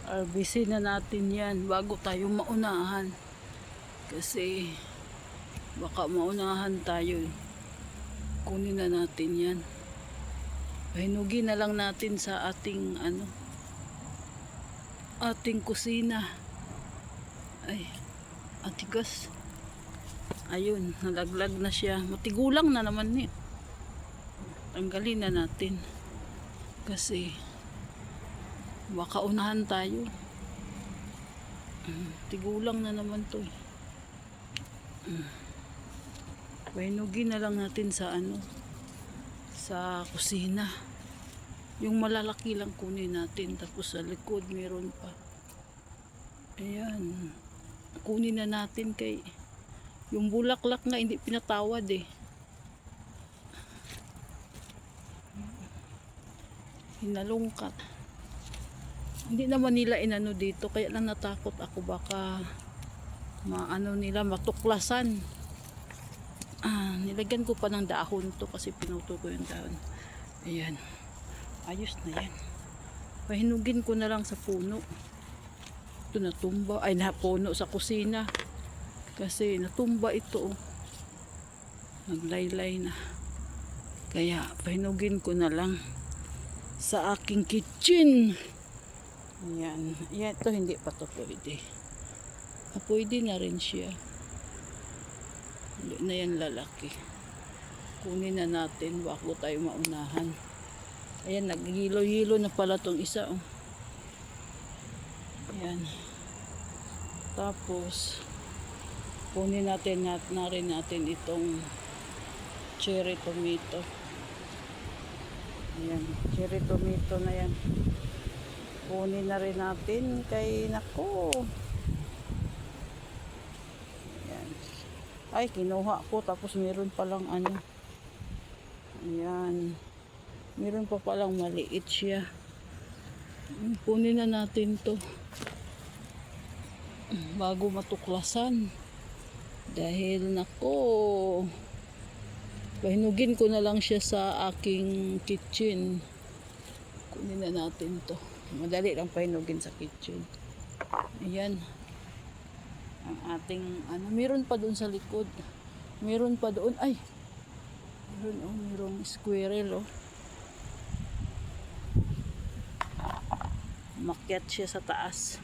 RBC na natin yan bago tayo maunahan. Kasi baka maunahan tayo. Kunin na natin yan. Pahinugin na lang natin sa ating ating kusina. Ay, atigas. Ayun, nalaglag na siya. Matigulang na naman niya. Tanggalin na natin. Kasi baka unahan tayo. Tigulang na naman to. Pahinugin na lang natin sa sa kusina. Yung malalaki lang kunin natin. Tapos sa likod meron pa. Ayan. Kunin na natin kay yung bulaklak nga hindi pinatawad eh. Hinalungkat. Hindi naman nila inano dito, kaya lang natakot ako baka nila matuklasan. Nilagyan ko pa ng dahon to kasi pinuto ko yung dahon. Ayan. Ayos na yan. Pahinugin ko na lang sa puno. Ito natumba. Ay, napuno sa kusina. Kasi natumba ito. Naglaylay na. Kaya pahinugin ko na lang sa aking kitchen. Ayan. Ayan, ito hindi pa to pwede. Pwede na rin siya. Hindi na yan lalaki. Kunin na natin bago tayo maunahan. Ayan, naghilo-hilo na pala tong isa. Ayan. Tapos kunin natin na rin natin itong cherry tomato. Ayan, cherry tomato na yan. Kunin na rin natin kay nako. Ayan. Ay, kinuha ko tapos meron palang Ayan. Meron pa palang maliit siya. Kunin na natin to bago matuklasan. Dahil nako, pahinugin ko na lang siya sa aking kitchen. Kunin na natin to. Madali lang pahinugin sa kitchen. Ayan. Ang ating meron pa doon sa likod. Meron pa doon. Ay. Merong squirrel Makyat siya sa taas.